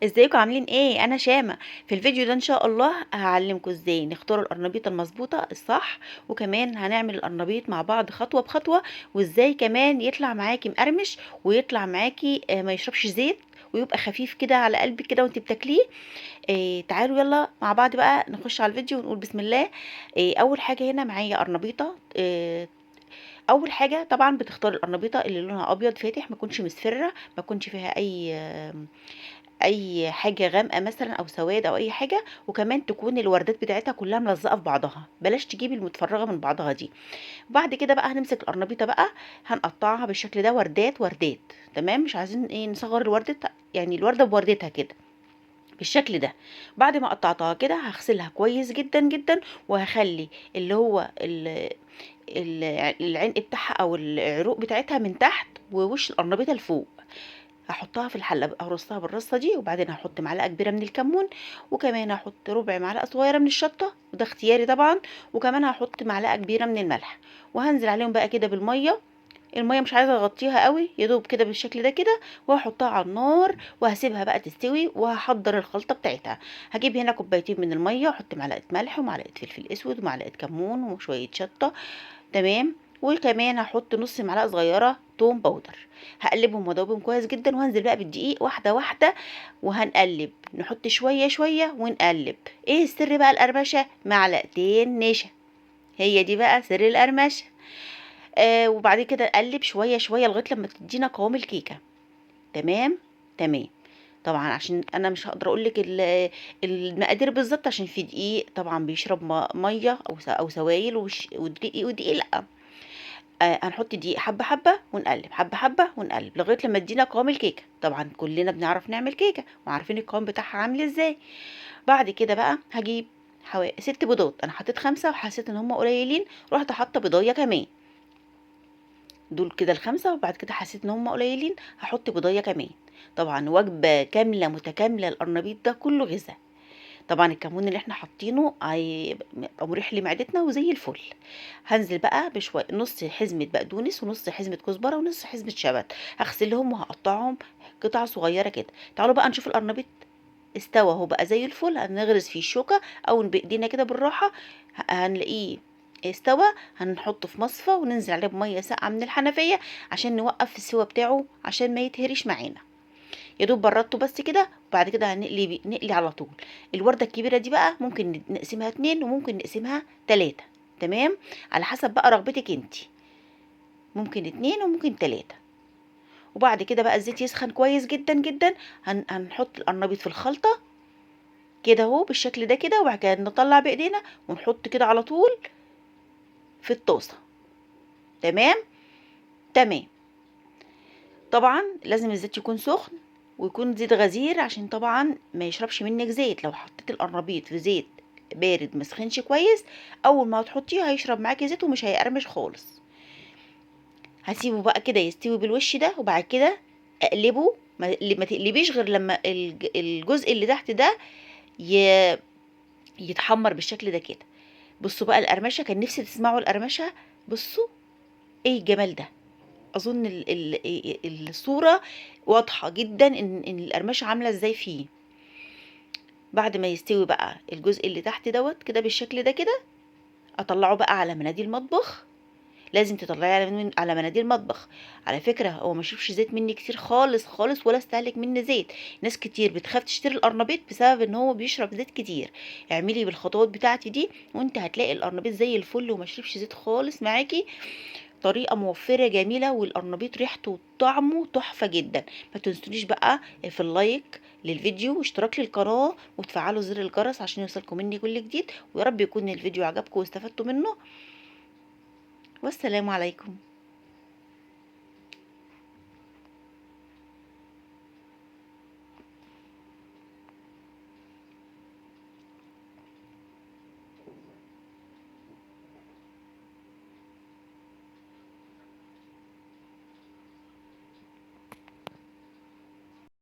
ازيكم عاملين ايه؟ انا شامة. في الفيديو ده ان شاء الله هعلمكم ازاي نختار القرنبيطة المظبوطة الصح، وكمان هنعمل القرنبيط مع بعض خطوة بخطوة، وازاي كمان يطلع معاكي مقرمش ويطلع معاكي ما يشربش زيت، ويبقى خفيف كده على قلبك كده وانت بتاكليه. تعالوا يلا مع بعض بقى نخش على الفيديو ونقول بسم الله. اول حاجة هنا معايا قرنبيطة. اول حاجه طبعا بتختار القرنبيطه اللي لونها ابيض فاتح، ما تكونش مصفره، ما تكونش فيها اي حاجه غامقه مثلا او سواد او اي حاجه، وكمان تكون الوردات بتاعتها كلها ملزقه في بعضها، بلاش تجيبي المتفرغه من بعضها دي. وبعد كده بقى هنمسك القرنبيطه بقى، هنقطعها بالشكل ده وردات وردات. تمام، مش عايزين ايه نصغر الورده، يعني الورده بوردتها كده بالشكل ده. بعد ما قطعتها كده هغسلها كويس جدا جدا، وهخلي اللي هو العنق بتاعها او العروق بتاعتها من تحت، ووش القرنبيطه لفوق. هحطها في الحله، ارصها بالرصه دي، وبعدين هحط معلقه كبيره من الكمون، وكمان هحط ربع معلقه صغيره من الشطه، وده اختياري طبعا، وكمان هحط معلقه كبيره من الملح، وهنزل عليهم بقى كده بالميه. الميه مش عايزه اغطيها قوي، يا دوب كده بالشكل ده كده، وهحطها على النار وهسيبها بقى تستوي، وهحضر الخلطه بتاعتها. هجيب هنا كوبايتين من الميه، واحط معلقه ملح ومعلقه فلفل اسود ومعلقه كمون وشويه شطه. تمام. وكمان هحط نص معلقه صغيره توم باودر. هقلبهم وادوبهم كويس جدا، وهنزل بقى بالدقيق واحده واحده، وهنقلب نحط شويه شويه ونقلب. ايه السر بقى القرمشه؟ معلقتين نشا، هي دي بقى سر القرمشه. وبعد كده نقلب شويه شويه لغايه لما تدينا قوام الكيكه. تمام. تمام. طبعا عشان انا مش هقدر اقول لك المقادير بالظبط، عشان في دقيق طبعا بيشرب ميه او سوائل، ودقيق لا. هنحط دقيق حبه حبه ونقلب، حبه حبه ونقلب لغايه لما تدينا قوام الكيكه. طبعا كلنا بنعرف نعمل كيكه وعارفين القوام بتاعها عامل ازاي. بعد كده بقى هجيب حوالي 6 بيضات، انا حطيت 5 وحسيت ان هم قليلين، رحت حاطه بيضايه كمان. دول كده ال5، وبعد كده حسيت ان هم قليلين هحط بيضايه كمان. طبعا وجبه كامله متكامله، القرنبيط ده كله غذاء. طبعا الكمون اللي احنا حاطينه هيبقى مريح لمعدتنا وزي الفل. هنزل بقى بشويه، نص حزمه بقدونس ونص حزمه كزبره ونص حزمه شبت، هغسلهم وهقطعهم قطع صغيره كده. تعالوا بقى نشوف القرنبيط استوى، هو بقى زي الفل. هنغرز فيه الشوكه او بايدينا كده بالراحه، هنلاقيه استوى. هنحطه في مصفى وننزل عليه بميه ساقعه من الحنفيه عشان نوقف السوا بتاعه، عشان ما يتهريش معانا. يا دوب بردته بس كده، وبعد كده نقلي على طول. الورده الكبيره دي بقى ممكن نقسمها 2 وممكن نقسمها 3. تمام، على حسب بقى رغبتك انتي، ممكن 2 وممكن 3. وبعد كده بقى الزيت يسخن كويس جدا جدا، هنحط القرنبيط في الخلطه كده اهو بالشكل ده كده، وبعد كده نطلع بايدينا ونحط كده على طول في الطاسه. تمام. تمام. طبعا لازم الزيت يكون سخن، ويكون زيت غزير، عشان طبعا ما يشربش منك زيت. لو حطيت القرنبيط في زيت بارد مسخنش كويس، اول ما هتحطيه هيشرب معاكي زيت ومش هيقرمش خالص. هسيبه بقى كده يستوي بالوش ده، وبعد كده اقلبه. ما تقلبيش غير لما الجزء اللي تحت ده ي- يتحمر بالشكل ده كده. بصوا بقى القرمشه، كان نفسي تسمعوا القرمشه. بصوا ايه الجمال ده. اظن الصوره واضحه جدا ان القرمشه عامله ازاي فيه. بعد ما يستوي بقى الجزء اللي تحت دوت كده بالشكل ده كده، اطلعه بقى على مناديل مطبخ. لازم تطلعيه على مناديل مطبخ. على فكره هو ما يشربش زيت مني كتير خالص خالص، ولا استهلك مني زيت. ناس كتير بتخاف تشتري القرنبيط بسبب ان هو بيشرب زيت كتير. اعملي بالخطوات بتاعتي دي، وانت هتلاقي القرنبيط زي الفل وما يشربش زيت خالص معاكي. طريقة موفرة جميلة، والقرنبيط ريحته وطعمه تحفة جدا. ما تنسونيش بقى في اللايك للفيديو واشتراك للقناة، وتفعلوا زر الجرس عشان يوصلكم مني كل جديد. ويا رب يكون الفيديو عجبكم واستفدتوا منه. والسلام عليكم.